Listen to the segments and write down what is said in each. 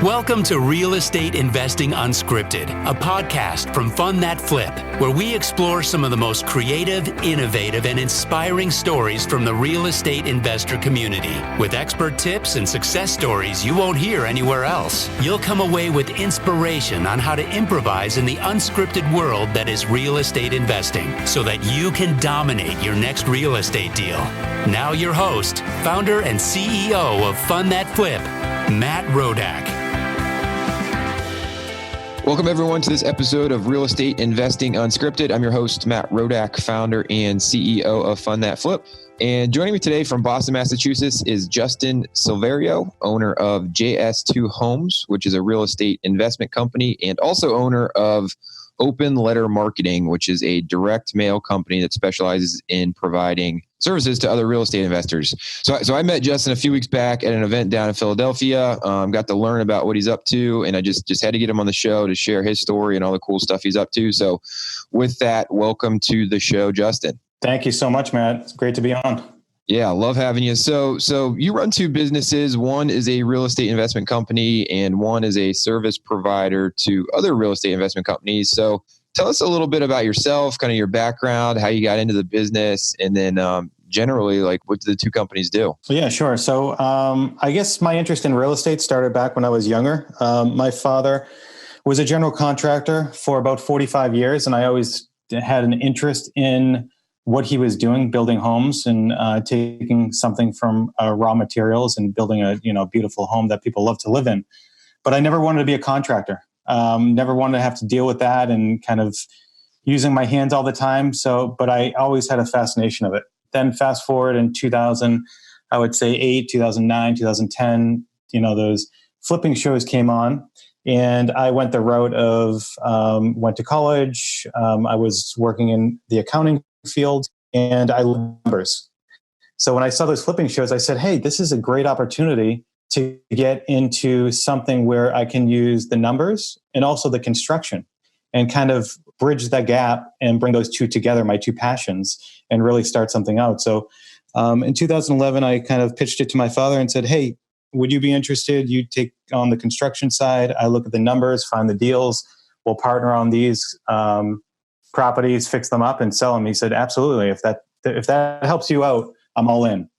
Welcome to Real Estate Investing Unscripted, a podcast from Fund That Flip, where we explore some of the most creative, innovative, and inspiring stories from the real estate investor community. With expert tips and success stories you won't hear anywhere else, you'll come away with inspiration on how to improvise in the unscripted world that is real estate investing, so that you can dominate your next real estate deal. Now your host, founder and CEO of Fund That Flip, Matt Rodak. Welcome everyone to this episode of Real Estate Investing Unscripted. I'm your host, Matt Rodak, founder and CEO of Fund That Flip. And joining me today from Boston, Massachusetts is Justin Silverio, owner of JS2 Homes, which is a real estate investment company, and also owner of Open Letter Marketing, which is a direct mail company that specializes in providing services to other real estate investors. So I met Justin a few weeks back at an event down in Philadelphia, got to learn about what he's up to, and I just had to get him on the show to share his story and all the cool stuff he's up to. So with that, welcome to the show, Justin. Thank you so much, Matt. It's great to be on. Yeah, love having you. So you run two businesses. One is a real estate investment company and one is a service provider to other real estate investment companies. So tell us a little bit about yourself, kind of your background, how you got into the business, and then generally, like, what do the two companies do? Yeah, sure. So I guess my interest in real estate started back when I was younger. My father was a general contractor for about 45 years, and I always had an interest in what he was doing, building homes and taking something from raw materials and building a beautiful home that people love to live in. But I never wanted to be a contractor. Never wanted to have to deal with that and kind of using my hands all the time. But I always had a fascination of it. Then fast forward in 2000, I would say 8, 2009, 2010, those flipping shows came on. And I went the route of went to college. I was working in the accounting field and I love numbers. So when I saw those flipping shows, I said, hey, this is a great opportunity to get into something where I can use the numbers and also the construction and kind of bridge that gap and bring those two together, my two passions, and really start something out. So in 2011, I kind of pitched it to my father and said, hey, would you be interested? You take on the construction side. I look at the numbers, find the deals. We'll partner on these properties, fix them up and sell them. He said, absolutely. If that helps you out, I'm all in.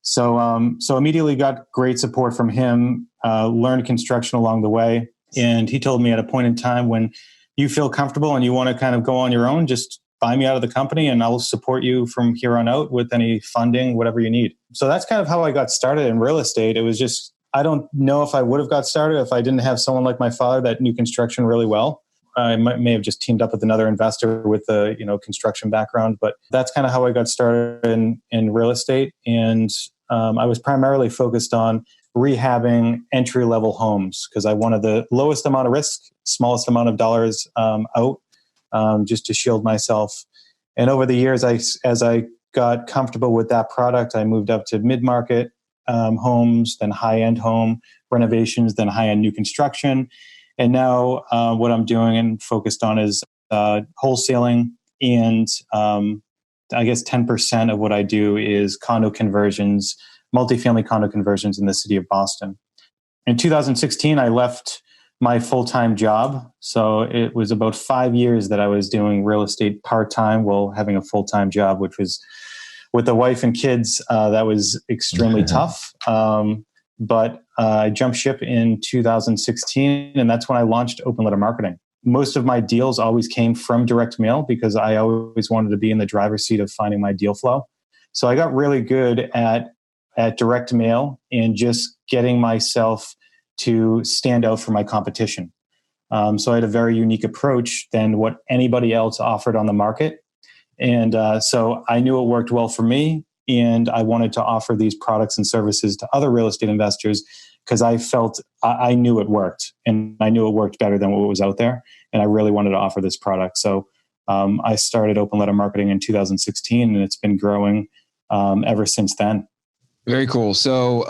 So immediately got great support from him, learned construction along the way. And he told me at a point in time, when you feel comfortable and you want to kind of go on your own, just buy me out of the company and I'll support you from here on out with any funding, whatever you need. So that's kind of how I got started in real estate. It was just, I don't know if I would have got started if I didn't have someone like my father that knew construction really well. I may have just teamed up with another investor with a construction background, but that's kind of how I got started in real estate. And I was primarily focused on rehabbing entry-level homes because I wanted the lowest amount of risk, smallest amount of dollars out, just to shield myself. And over the years, as I got comfortable with that product, I moved up to mid-market homes, then high-end home renovations, then high-end new construction. And now what I'm doing and focused on is wholesaling, and I guess 10% of what I do is condo conversions, multifamily condo conversions in the city of Boston. In 2016, I left my full-time job. So it was about 5 years that I was doing real estate part-time while having a full-time job, which was with a wife and kids. That was extremely tough. But I jumped ship in 2016, and that's when I launched Open Letter Marketing. Most of my deals always came from direct mail because I always wanted to be in the driver's seat of finding my deal flow. So I got really good at direct mail and just getting myself to stand out from my competition. So I had a very unique approach than what anybody else offered on the market. And so I knew it worked well for me. And I wanted to offer these products and services to other real estate investors because I felt I knew it worked, and I knew it worked better than what was out there. And I really wanted to offer this product. So I started Open Letter Marketing in 2016, and it's been growing ever since then. Very cool. So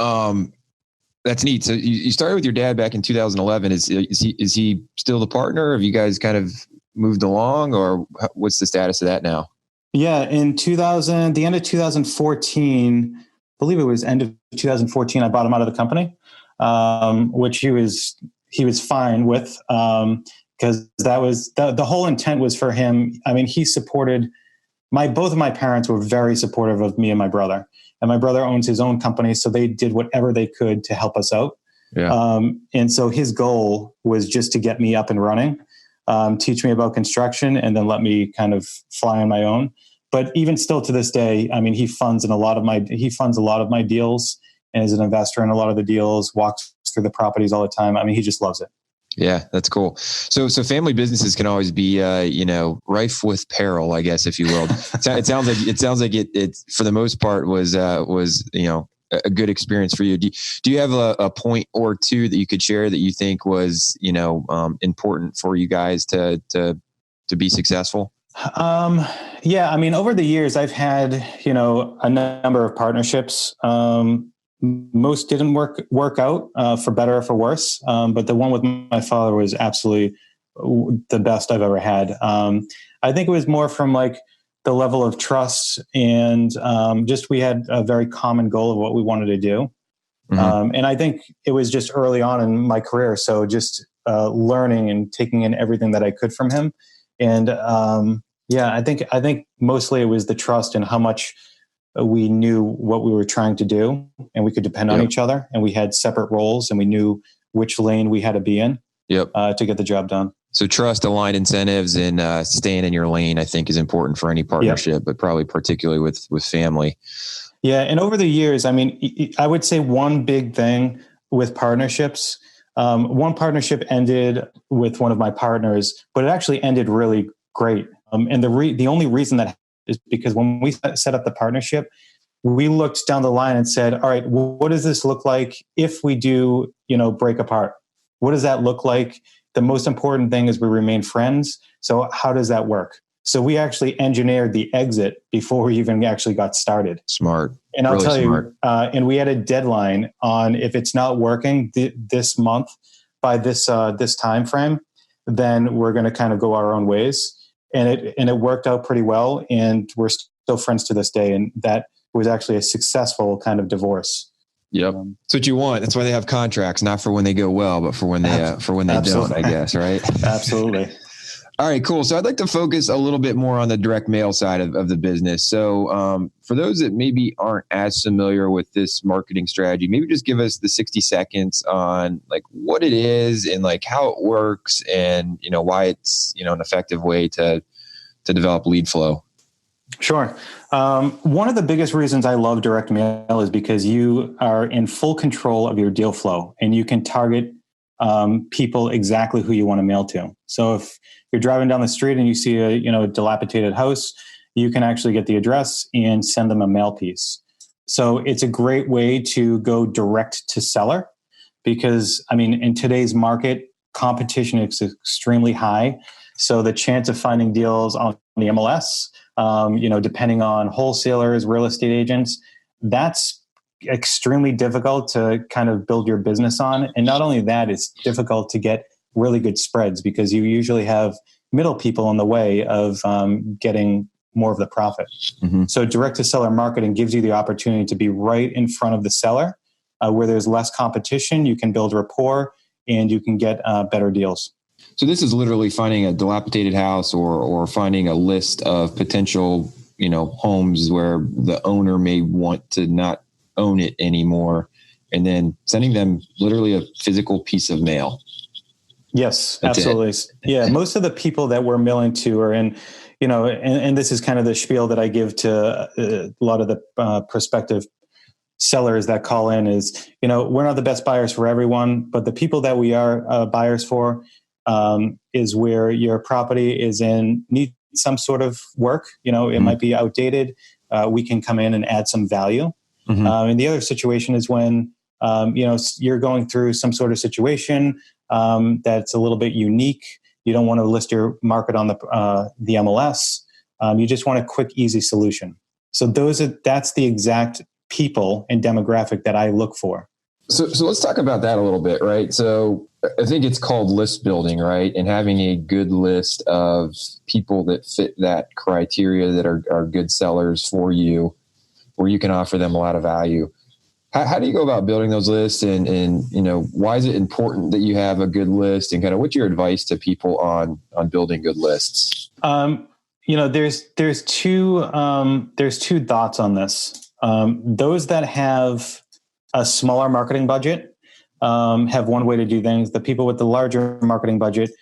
that's neat. So you started with your dad back in 2011. Is he still the partner? Have you guys kind of moved along, or what's the status of that now? Yeah, in the end of 2014, I believe it was end of 2014, I bought him out of the company. which he was fine with, because that was the whole intent was for him. I mean, he supported both of my parents were very supportive of me and my brother. And my brother owns his own company, so they did whatever they could to help us out. Yeah. And so his goal was just to get me up and running, teach me about construction, and then let me kind of fly on my own. But even still to this day, I mean, he funds a lot of my deals and is an investor in a lot of the deals, walks through the properties all the time. I mean, he just loves it. Yeah, that's cool. So family businesses can always be, rife with peril, I guess, if you will. It sounds like it for the most part was a good experience for you. Do you have a point or two that you could share that you think was, important for you guys to be successful? Yeah, I mean, over the years, I've had, a number of partnerships. Most didn't work out for better or for worse. But the one with my father was absolutely the best I've ever had. I think it was more from like the level of trust and just we had a very common goal of what we wanted to do. Mm-hmm. And I think it was just early on in my career. So just learning and taking in everything that I could from him. And I think mostly it was the trust and how much we knew what we were trying to do and we could depend on each other, and we had separate roles and we knew which lane we had to be in to get the job done. So trust, aligned incentives, and staying in your lane, I think, is important for any partnership, but probably particularly with family. Yeah. And over the years, I mean, I would say one big thing with partnerships, one partnership ended with one of my partners, but it actually ended really great. And the only reason that is because when we set up the partnership, we looked down the line and said, all right, what does this look like if we do, break apart? What does that look like? The most important thing is we remain friends. So how does that work? So we actually engineered the exit before we even actually got started. Smart. And I'll tell you, and we had a deadline on if it's not working this month by this time frame, then we're going to kind of go our own ways. And it worked out pretty well, and we're still friends to this day. And that was actually a successful kind of divorce. Yep, that's what you want. That's why they have contracts, not for when they go well, but for when they don't. I guess, right? Absolutely. All right, cool. So I'd like to focus a little bit more on the direct mail side of the business. So for those that maybe aren't as familiar with this marketing strategy, maybe just give us the 60 seconds on like what it is and like how it works and, why it's, an effective way to develop lead flow. Sure. One of the biggest reasons I love direct mail is because you are in full control of your deal flow and you can target people exactly who you want to mail to. So if you're driving down the street and you see a dilapidated house, you can actually get the address and send them a mail piece. So it's a great way to go direct to seller because, I mean, in today's market, competition is extremely high. So the chance of finding deals on the MLS, depending on wholesalers, real estate agents, that's extremely difficult to kind of build your business on. And not only that, it's difficult to get really good spreads because you usually have middle people in the way of getting more of the profit. Mm-hmm. So direct to seller marketing gives you the opportunity to be right in front of the seller where there's less competition. You can build rapport and you can get better deals. So this is literally finding a dilapidated house or finding a list of potential, homes where the owner may want to not own it anymore, and then sending them literally a physical piece of mail. Yes, that's absolutely. Yeah. Most of the people that we're mailing to are in, and this is kind of the spiel that I give to a lot of the prospective sellers that call in is, we're not the best buyers for everyone, but the people that we are buyers for is where your property needs some sort of work. It might be outdated. We can come in and add some value. Mm-hmm. And the other situation is when, you're going through some sort of situation that's a little bit unique. You don't want to list your market on the MLS. You just want a quick, easy solution. So that's the exact people and demographic that I look for. So let's talk about that a little bit, right? So I think it's called list building, right? And having a good list of people that fit that criteria that are good sellers for you, where you can offer them a lot of value. How do you go about building those lists, and why is it important that you have a good list, and kind of what's your advice to people on building good lists? There's two thoughts on this. Those that have a smaller marketing budget have one way to do things. The people with the larger marketing budget,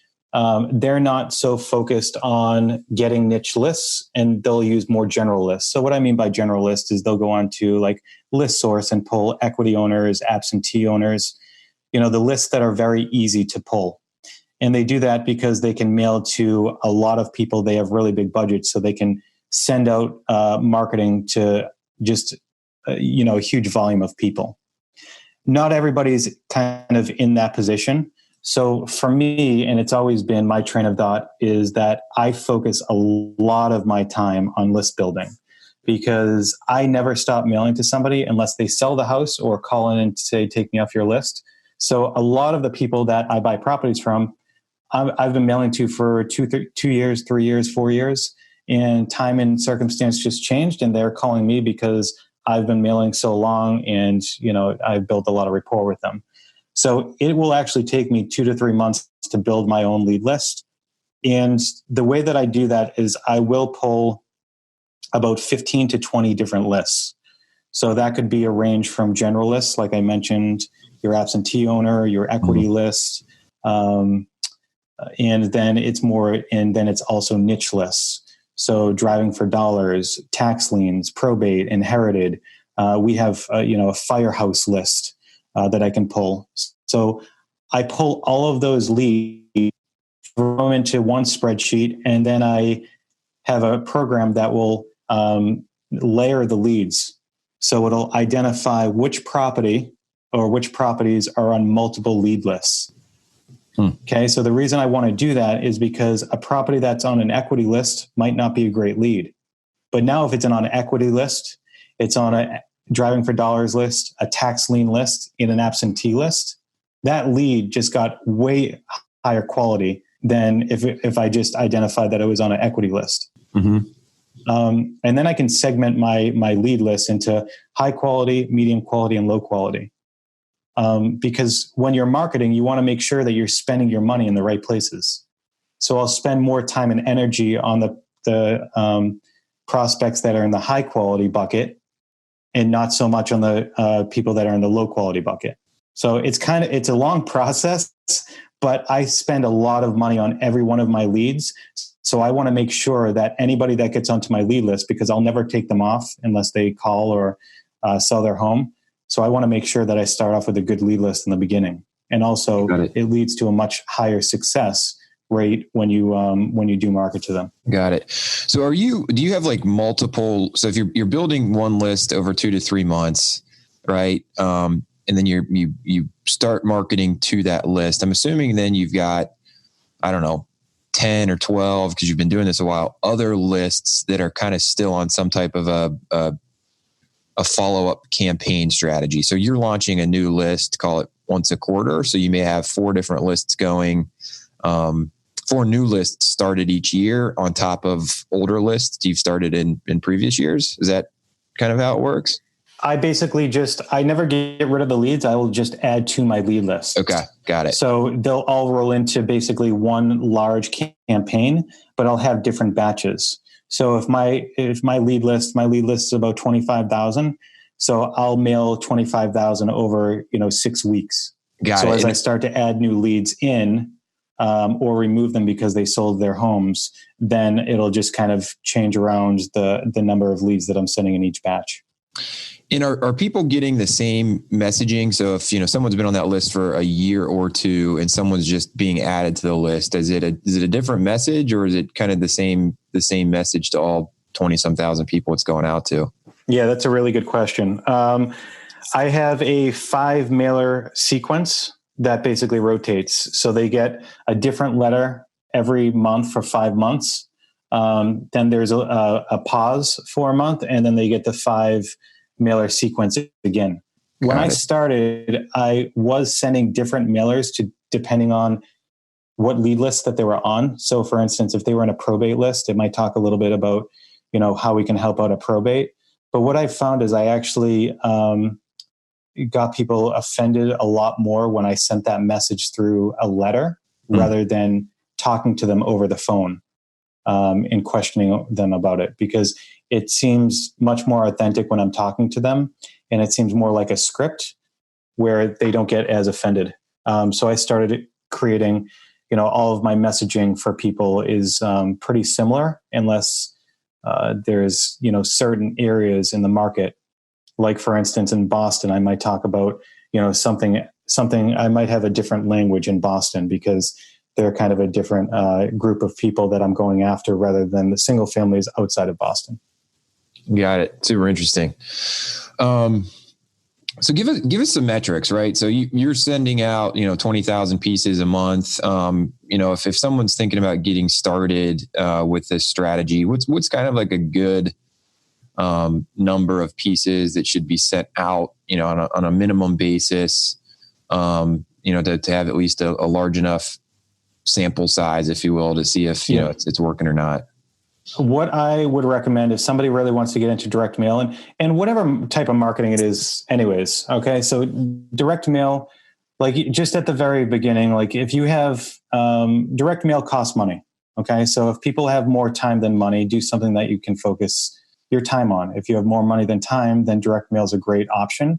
they're not so focused on getting niche lists, and they'll use more general lists. So what I mean by general lists is they'll go on to like ListSource and pull equity owners, absentee owners, the lists that are very easy to pull. And they do that because they can mail to a lot of people. They have really big budgets, so they can send out marketing to just a huge volume of people. Not everybody's kind of in that position. So for me, and it's always been my train of thought, is that I focus a lot of my time on list building, because I never stop mailing to somebody unless they sell the house or call in and say, take me off your list. So a lot of the people that I buy properties from, I've been mailing to for 2 years, 3 years, 4 years, and time and circumstance just changed, and they're calling me because I've been mailing so long, and I've built a lot of rapport with them. So it will actually take me 2 to 3 months to build my own lead list. And the way that I do that is I will pull about 15 to 20 different lists. So that could be a range from general lists, like I mentioned, your absentee owner, your equity list, and then it's also niche lists. So driving for dollars, tax liens, probate, inherited. We have a firehouse list that I can pull. So I pull all of those leads, throw them into one spreadsheet, and then I have a program that will layer the leads. So it'll identify which property or which properties are on multiple lead lists. Okay, so the reason I want to do that is because a property that's on an equity list might not be a great lead. But now if it's on an equity list, it's on a driving for dollars list, a tax lien list, in an absentee list, that lead just got way higher quality than if I just identified that it was on an equity list. Mm-hmm. And then I can segment my lead list into high quality, medium quality, and low quality. Because when you're marketing, you want to make sure that you're spending your money in the right places. So I'll spend more time and energy on the prospects that are in the high quality bucket, and not so much on the people that are in the low quality bucket. So it's a long process, but I spend a lot of money on every one of my leads. So I want to make sure that anybody that gets onto my lead list, because I'll never take them off unless they call or sell their home. So I want to make sure that I start off with a good lead list in the beginning. And also it leads to a much higher success rate when you do market to them. Got it. So do you have like multiple, so if you're building one list over 2 to 3 months, right? And then you start marketing to that list. I'm assuming then you've got, I don't know, 10 or 12, because you've been doing this a while, other lists that are kind of still on some type of a follow-up campaign strategy. So you're launching a new list, call it once a quarter. So you may have 4 different lists going, 4 new lists started each year on top of older lists you've started in previous years. Is that kind of how it works? I basically I never get rid of the leads. I will just add to my lead list. Okay. Got it. So they'll all roll into basically one large campaign, but I'll have different batches. So if my lead list is about 25,000. So I'll mail 25,000 over, 6 weeks. Got it. So as I start to add new leads in, or remove them because they sold their homes, then it'll just kind of change around the number of leads that I'm sending in each batch. And are people getting the same messaging? So if, someone's been on that list for a year or 2 and someone's just being added to the list, is it a different message, or is it kind of the same message to all 20-some thousand people it's going out to? Yeah, that's a really good question. I have a 5 mailer sequence that basically rotates. So they get a different letter every month for 5 months. Then there's a pause for a month, and then they get the 5 mailer sequence again. When I started, I was sending different mailers depending on what lead list that they were on. So for instance, if they were in a probate list, it might talk a little bit about, how we can help out a probate. But what I found is I actually got people offended a lot more when I sent that message through a letter rather than talking to them over the phone and questioning them about it, because it seems much more authentic when I'm talking to them, and it seems more like a script where they don't get as offended. So I started creating, all of my messaging for people is pretty similar, unless there's, certain areas in the market. Like, for instance, in Boston, I might talk about, something I might have a different language in Boston because they're kind of a different group of people that I'm going after rather than the single families outside of Boston. Got it. Super interesting. So give us some metrics, right? So you're sending out, 20,000 pieces a month. If someone's thinking about getting started with this strategy, what's kind of like a good number of pieces that should be sent out, on a minimum basis, to have at least a large enough sample size, if you will, to see if, it's working or not? What I would recommend if somebody really wants to get into direct mail and whatever type of marketing it is anyways. Okay. So direct mail, like just at the very beginning, like if you have, direct mail costs money. Okay. So if people have more time than money, do something that you can focus your time on. If you have more money than time, then direct mail is a great option,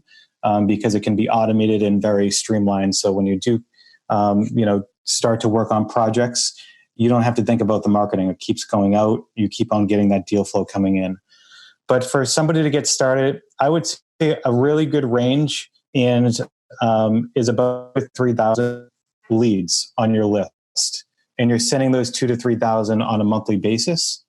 because it can be automated and very streamlined. So when you do, start to work on projects, you don't have to think about the marketing. It keeps going out. You keep on getting that deal flow coming in. But for somebody to get started, I would say a really good range is about 3,000 leads on your list. And you're sending those 2,000 to 3,000 on a monthly basis.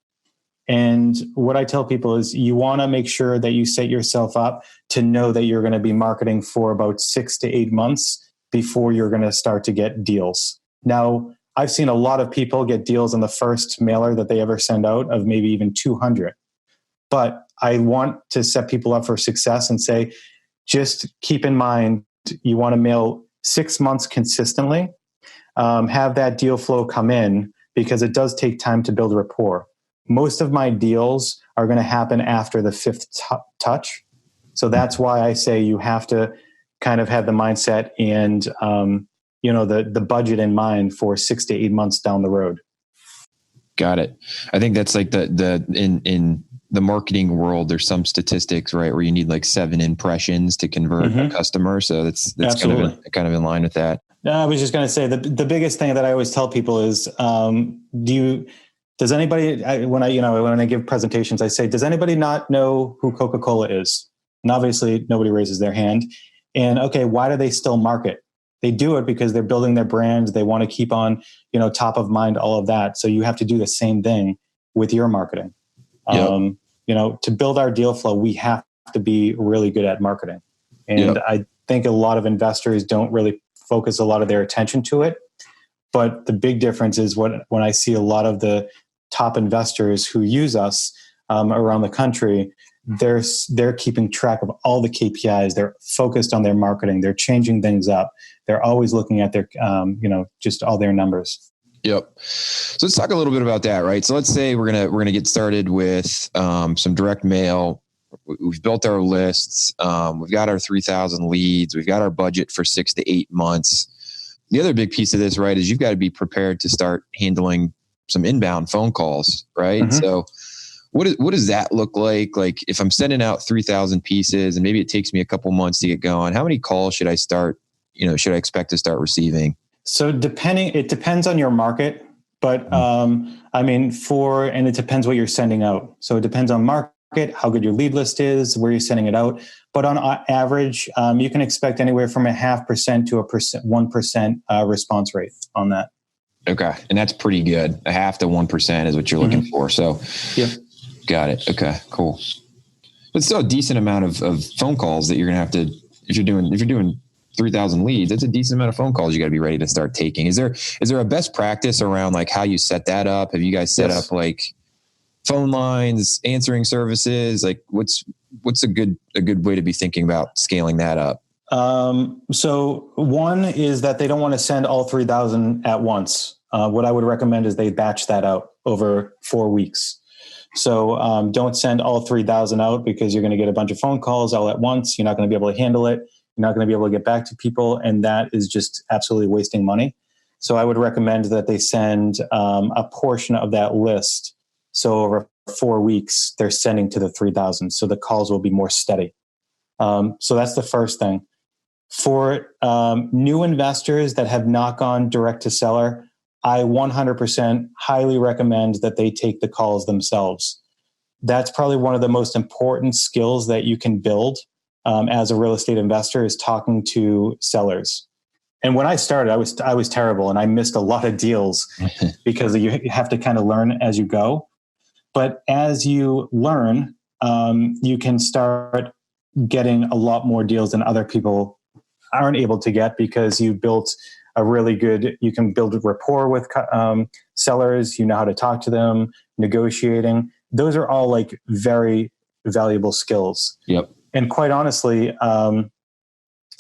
And what I tell people is you want to make sure that you set yourself up to know that you're going to be marketing for about 6 to 8 months before you're going to start to get deals. Now, I've seen a lot of people get deals on the first mailer that they ever send out of maybe even 200. But I want to set people up for success and say, just keep in mind, you want to mail 6 months consistently, have that deal flow come in, because it does take time to build rapport. Most of my deals are going to happen after the fifth touch. So that's why I say you have to kind of have the mindset and, the budget in mind for 6 to 8 months down the road. Got it. I think that's like in the marketing world, there's some statistics, right, where you need like 7 impressions to convert a customer. So that's kind of in line with that. I was just going to say the biggest thing that I always tell people is, does anybody, when I give presentations, I say, does anybody not know who Coca-Cola is? And obviously nobody raises their hand. And okay, why do they still market? They do it because they're building their brands. They want to keep on, top of mind, all of that. So you have to do the same thing with your marketing. Yep. To build our deal flow, we have to be really good at marketing. And I think a lot of investors don't really focus a lot of their attention to it. But the big difference is when I see a lot of the top investors who use us around the country, they're keeping track of all the KPIs. They're focused on their marketing. They're changing things up. They're always looking at their, just all their numbers. Yep. So let's talk a little bit about that, right? So let's say we're gonna get started with some direct mail. We've built our lists. We've got our 3,000 leads. We've got our budget for 6 to 8 months. The other big piece of this, right, is you've got to be prepared to start handling some inbound phone calls, right? Mm-hmm. So what does that look like? Like if I'm sending out 3,000 pieces and maybe it takes me a couple months to get going, how many calls should I expect to start receiving? So it depends on your market, but and it depends what you're sending out. So it depends on market, how good your lead list is, where you're sending it out. But on average, you can expect anywhere from 0.5% to 1% response rate on that. Okay. And that's pretty good. 0.5% to 1% is what you're looking for. So got it. Okay, cool. But still a decent amount of phone calls that you're going to have to, if you're doing 3,000 leads, that's a decent amount of phone calls you got to be ready to start taking. Is there a best practice around like how you set that up? Have you guys set up like phone lines, answering services? Like what's a good way to be thinking about scaling that up? So one is that they don't want to send all 3,000 at once. What I would recommend is they batch that out over 4 weeks. So don't send all 3,000 out because you're going to get a bunch of phone calls all at once. You're not going to be able to handle it. You're not going to be able to get back to people, and that is just absolutely wasting money. So I would recommend that they send a portion of that list. So over 4 weeks, they're sending to the 3,000. So the calls will be more steady. So that's the first thing. For new investors that have not gone direct to seller, I 100% highly recommend that they take the calls themselves. That's probably one of the most important skills that you can build as a real estate investor, is talking to sellers. And when I started, I was terrible, and I missed a lot of deals because you have to kind of learn as you go. But as you learn, you can start getting a lot more deals than other people aren't able to get, because you built you can build a rapport with sellers. You know how to talk to them, negotiating. Those are all like very valuable skills. Yep. And quite honestly,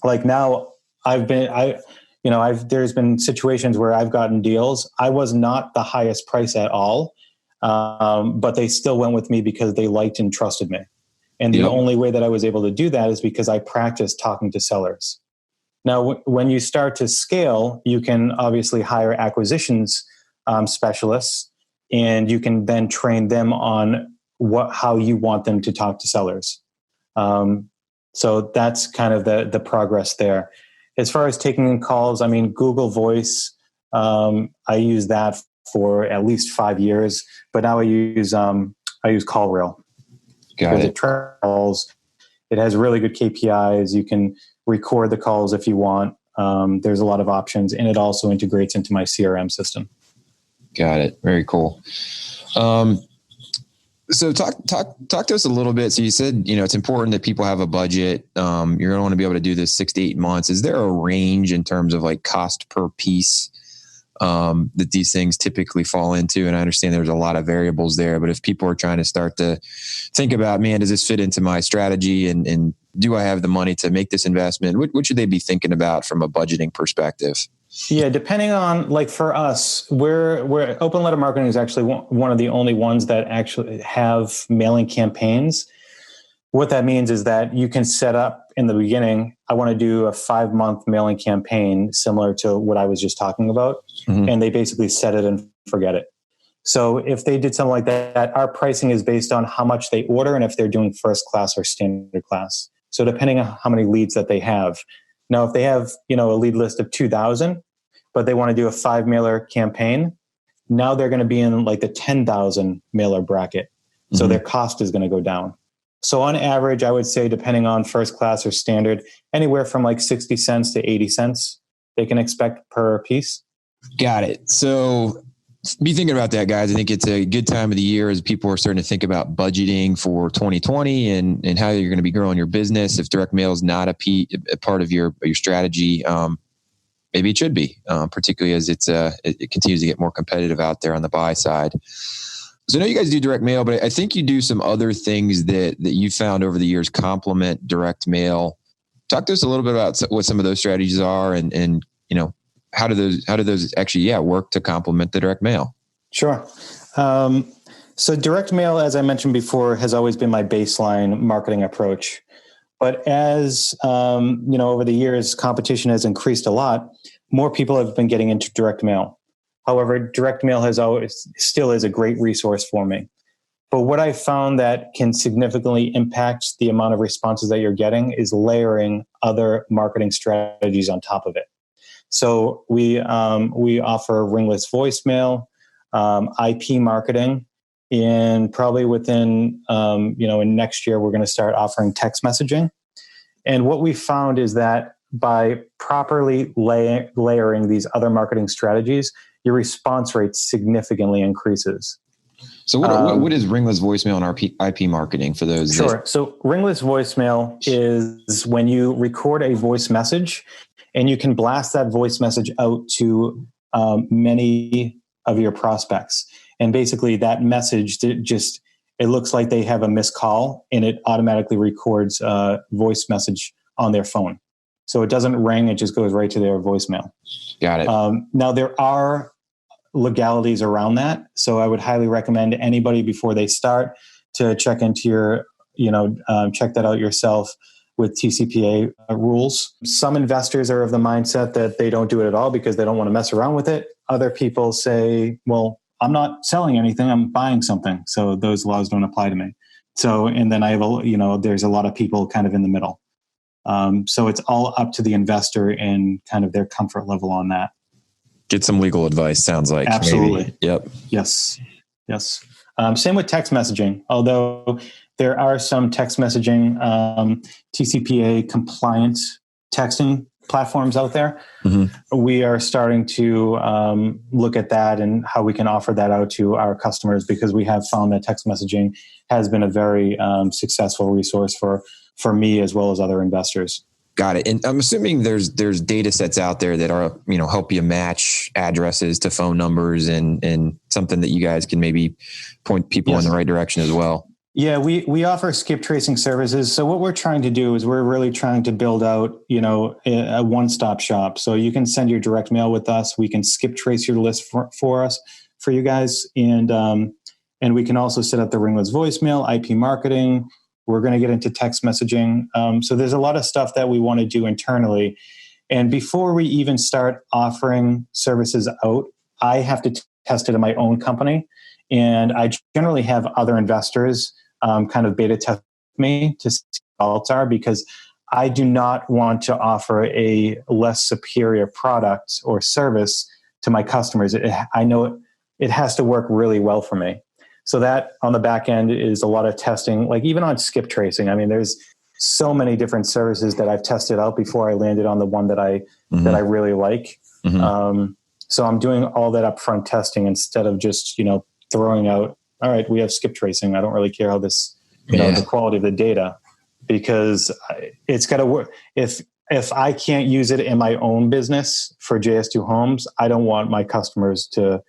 like now there's been situations where I've gotten deals. I was not the highest price at all, but they still went with me because they liked and trusted me. And the only way that I was able to do that is because I practiced talking to sellers. Now, when you start to scale, you can obviously hire acquisitions specialists, and you can then train them on how you want them to talk to sellers. So that's kind of the progress there. As far as taking in calls, I mean, Google Voice, I use that for at least 5 years, but now I use CallRail. Got it. It travels. It has really good KPIs. You can record the calls if you want. There's a lot of options, and it also integrates into my CRM system. Got it. Very cool. So talk to us a little bit. So you said, it's important that people have a budget. You're going to want to be able to do this 6 to 8 months. Is there a range in terms of like cost per piece that these things typically fall into? And I understand there's a lot of variables there, but if people are trying to start to think about, man, does this fit into my strategy? And do I have the money to make this investment? What should they be thinking about from a budgeting perspective? Yeah, depending on, like for us, we're open letter marketing is actually one of the only ones that actually have mailing campaigns. What that means is that you can set up in the beginning, I want to do a 5-month mailing campaign similar to what I was just talking about. Mm-hmm. And they basically set it and forget it. So if they did something like that, our pricing is based on how much they order and if they're doing first class or standard class. So depending on how many leads that they have. Now, if they have, a lead list of 2,000, but they want to do a 5-mailer campaign, now they're going to be in like the 10,000 mailer bracket. Mm-hmm. So their cost is going to go down. So on average, I would say, depending on first class or standard, anywhere from like 60 cents to 80 cents they can expect per piece. Got it. So be thinking about that, guys. I think it's a good time of the year as people are starting to think about budgeting for 2020 and how you're going to be growing your business. If direct mail is not a part of your strategy, maybe it should be, particularly as it continues to get more competitive out there on the buy side. So I know you guys do direct mail, but I think you do some other things that you found over the years complement direct mail. Talk to us a little bit about what some of those strategies are, and how do those actually work to complement the direct mail? Sure. So direct mail, as I mentioned before, has always been my baseline marketing approach. But as over the years, competition has increased a lot. More people have been getting into direct mail. However, direct mail still is a great resource for me. But what I found that can significantly impact the amount of responses that you're getting is layering other marketing strategies on top of it. So we offer Ringless voicemail, IP marketing, and probably within in next year we're going to start offering text messaging. And what we found is that by properly layering these other marketing strategies, your response rate significantly increases. So what is Ringless voicemail and IP marketing for those? Sure. So Ringless voicemail is when you record a voice message and you can blast that voice message out to many of your prospects. And basically that message it looks like they have a missed call, and it automatically records a voice message on their phone. So it doesn't ring, it just goes right to their voicemail. Got it. Now there are legalities around that. So I would highly recommend anybody before they start to check into check that out yourself. with TCPA rules. Some investors are of the mindset that they don't do it at all because they don't want to mess around with it. Other people say, well, I'm not selling anything, I'm buying something, so those laws don't apply to me. So, and then I have there's a lot of people kind of in the middle. So it's all up to the investor and kind of their comfort level on that. Get some legal advice, sounds like. Absolutely. Maybe. Yep. Yes. Same with text messaging, although there are some text messaging TCPA compliant texting platforms out there. Mm-hmm. We are starting to look at that and how we can offer that out to our customers, because we have found that text messaging has been a very successful resource for me as well as other investors. Got it. And I'm assuming there's data sets out there that are, help you match addresses to phone numbers and something that you guys can maybe point people in the right direction as well. Yeah, we offer skip tracing services. So what we're trying to do is we're really trying to build out, a one-stop shop. So you can send your direct mail with us. We can skip trace your list for us, for you guys. And we can also set up the Ringless voicemail, IP marketing. We're going to get into text messaging. So there's a lot of stuff that we want to do internally. And before we even start offering services out, I have to test it in my own company. And I generally have other investors kind of beta test me to see what results are, because I do not want to offer a less superior product or service to my customers. I know it has to work really well for me. So that on the back end is a lot of testing, like even on skip tracing. I mean, there's so many different services that I've tested out before I landed on the one that I really like. Mm-hmm. So I'm doing all that upfront testing instead of just, throwing out, all right, we have skip tracing. I don't really care how this, the quality of the data, because it's got to work. If I can't use it in my own business for JS2 Homes, I don't want my customers to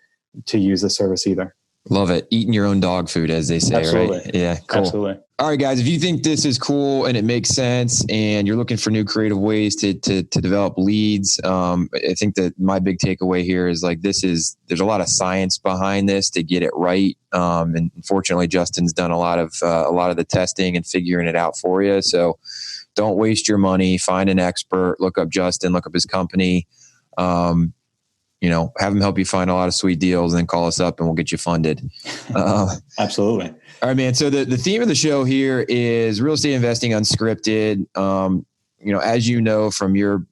use the service either. Love it. Eating your own dog food, as they say, Absolutely. Right? Yeah, cool. Absolutely. All right, guys, if you think this is cool and it makes sense and you're looking for new creative ways to develop leads, I think that my big takeaway here is there's a lot of science behind this to get it right. And unfortunately, Justin's done a lot of the testing and figuring it out for you. So don't waste your money. Find an expert. Look up Justin. Look up his company. Have them help you find a lot of sweet deals, and then call us up and we'll get you funded. Absolutely. All right, man. So the theme of the show here is real estate investing unscripted. As you know, from your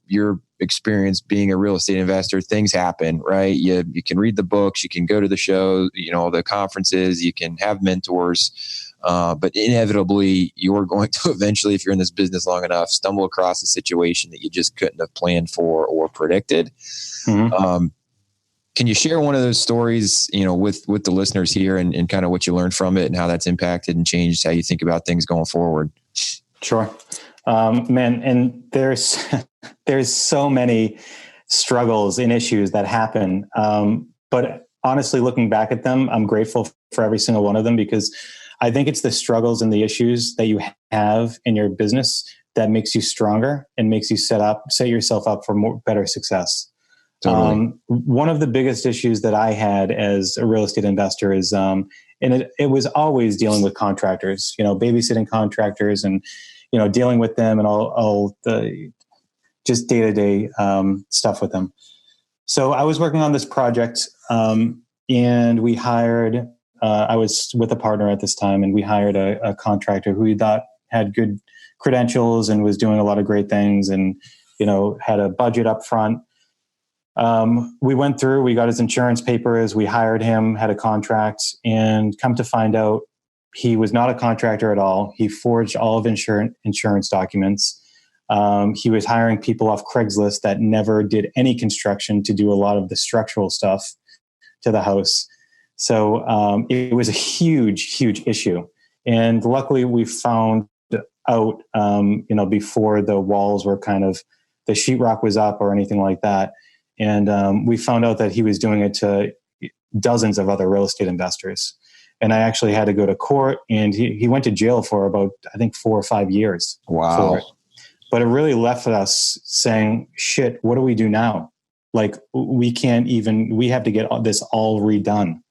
experience being a real estate investor, things happen, right? You can read the books, you can go to the shows, the conferences, you can have mentors. But inevitably, you're going to eventually, if you're in this business long enough, stumble across a situation that you just couldn't have planned for or predicted. Mm-hmm. Can you share one of those stories, with the listeners here and kind of what you learned from it and how that's impacted and changed how you think about things going forward? Sure. Man, and there's so many struggles and issues that happen. But honestly, looking back at them, I'm grateful for every single one of them, because I think it's the struggles and the issues that you have in your business that makes you stronger and makes you set yourself up for better success. Totally. One of the biggest issues that I had as a real estate investor is, and it was always dealing with contractors, babysitting contractors and, dealing with them and all the just day-to-day stuff with them. So I was working on this project and we hired, I was with a partner at this time, and we hired a contractor who we thought had good credentials and was doing a lot of great things and, had a budget up front. We went through, we got his insurance papers, we hired him, had a contract, and come to find out he was not a contractor at all. He forged all of insurance documents. He was hiring people off Craigslist that never did any construction to do a lot of the structural stuff to the house. So it was a huge, huge issue. And luckily we found out, before the walls were the sheetrock was up or anything like that. And we found out that he was doing it to dozens of other real estate investors. And I actually had to go to court, and he went to jail for about, I think, 4 or 5 years. Wow. For it. But it really left us saying, shit, what do we do now? We have to get this all redone.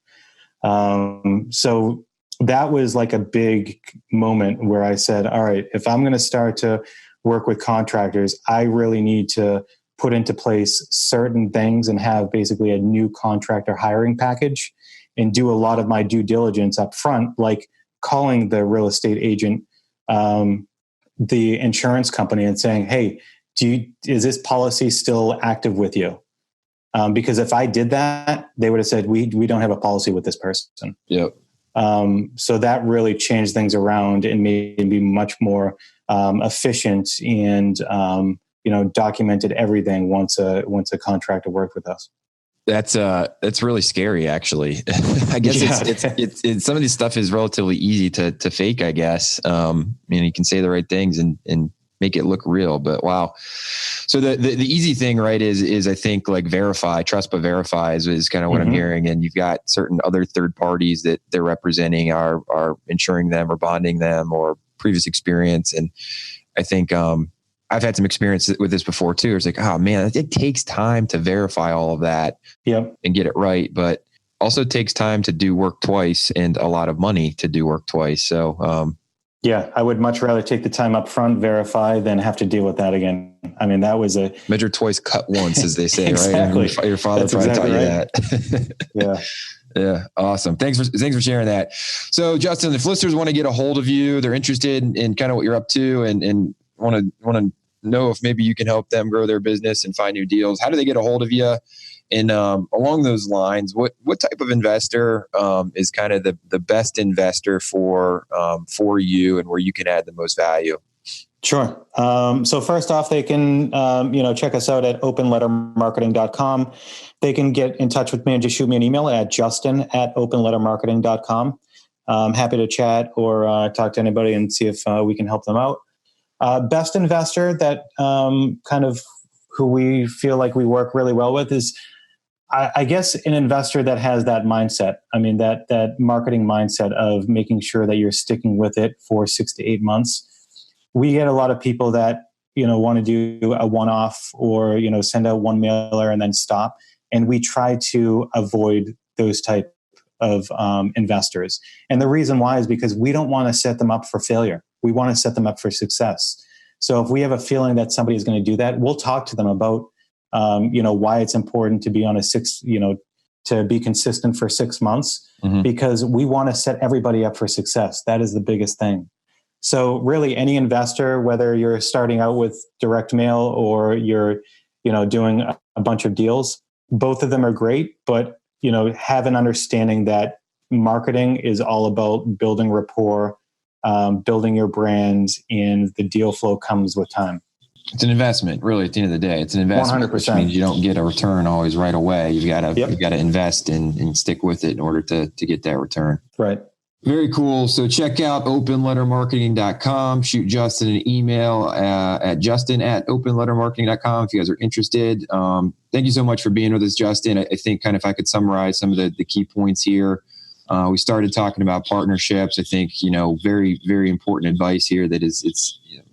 So that was like a big moment where I said, all right, if I'm going to start to work with contractors, I really need to put into place certain things and have basically a new contractor hiring package and do a lot of my due diligence up front, like calling the real estate agent, the insurance company, and saying, hey, is this policy still active with you? Because if I did that, they would have said, we don't have a policy with this person. Yep. So that really changed things around and made me much more efficient and documented everything once a contractor worked with us. That's really scary, actually. I guess it's some of this stuff is relatively easy to fake, I guess. You can say the right things and make it look real, but wow. So the easy thing, right, is I think like verify, trust but verify is kind of what I'm hearing. And you've got certain other third parties that they're representing are insuring them or bonding them or previous experience. And I think I've had some experience with this before too. It's like, oh man, it takes time to verify all of that and get it right. But also takes time to do work twice and a lot of money to do work twice. So, I would much rather take the time up front, verify, than have to deal with that again. I mean, that was a measure twice, cut once, as they say, exactly. Right? Your father That's probably exactly taught you that. Yeah. Awesome. Thanks for sharing that. So Justin, if listeners want to get a hold of you, they're interested in kind of what you're up to and want to know if maybe you can help them grow their business and find new deals. How do they get a hold of you? And along those lines, what type of investor is kind of the best investor for you and where you can add the most value? Sure. So first off, they can check us out at openlettermarketing.com. They can get in touch with me and just shoot me an email at justin@openlettermarketing.com. I'm happy to chat or talk to anybody and see if we can help them out. Best investor that kind of who we feel like we work really well with is, I guess, an investor that has that mindset. I mean, that marketing mindset of making sure that you're sticking with it for 6 to 8 months. We get a lot of people that, want to do a one-off or, send out one mailer and then stop. And we try to avoid those type of investors. And the reason why is because we don't want to set them up for failure. We want to set them up for success. So if we have a feeling that somebody is going to do that, we'll talk to them about, why it's important to be on to be consistent for 6 months, because we want to set everybody up for success. That is the biggest thing. So really any investor, whether you're starting out with direct mail or you're, doing a bunch of deals, both of them are great, but, have an understanding that marketing is all about building rapport, building your brand, and the deal flow comes with time. It's an investment, really. At the end of the day, it's an investment, 100%. Which means you don't get a return always right away. You've got to invest and stick with it in order to get that return. Right. Very cool. So check out openlettermarketing.com. Shoot Justin an email at justin@openlettermarketing.com if you guys are interested. Thank you so much for being with us, Justin. I think kind of if I could summarize some of the key points here. We started talking about partnerships. I think, very, very important advice here that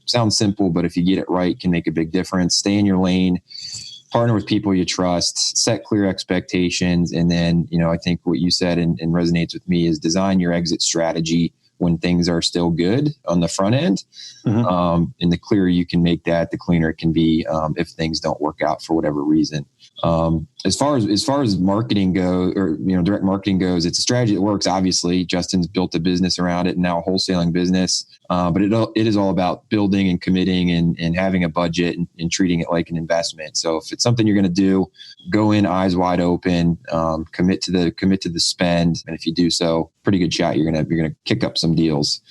sounds simple, but if you get it right, can make a big difference. Stay in your lane, partner with people you trust, set clear expectations. And then, I think what you said and resonates with me is design your exit strategy when things are still good on the front end. And the clearer you can make that, the cleaner it can be if things don't work out for whatever reason. As far as marketing goes, or direct marketing goes, it's a strategy that works. Obviously, Justin's built a business around it, and now a wholesaling business. But it is all about building and committing and having a budget and treating it like an investment. So if it's something you're going to do, go in eyes wide open, commit to the spend, and if you do so, pretty good shot you're gonna kick up some deals.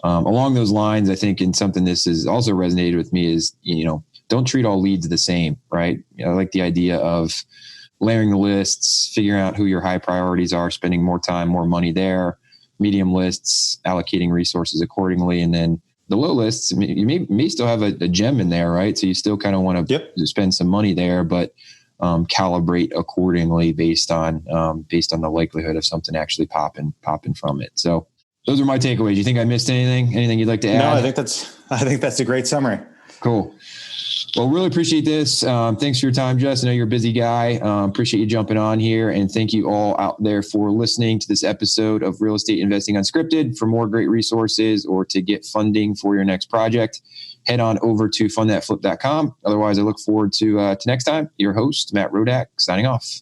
Along those lines, I think, and something this has also resonated with me is don't treat all leads the same, right? I like the idea of layering the lists, figuring out who your high priorities are, spending more time, more money there, medium lists, allocating resources accordingly. And then the low lists, you may still have a gem in there, right? So you still kind of want to spend some money there, but calibrate accordingly based on the likelihood of something actually popping from it. So those are my takeaways. Do you think I missed anything? Anything you'd like to add? No, I think that's a great summary. Cool. Well, really appreciate this. Thanks for your time, Jess. I know you're a busy guy. Appreciate you jumping on here. And thank you all out there for listening to this episode of Real Estate Investing Unscripted. For more great resources or to get funding for your next project, head on over to fundthatflip.com. Otherwise, I look forward to next time. Your host, Matt Rodak, signing off.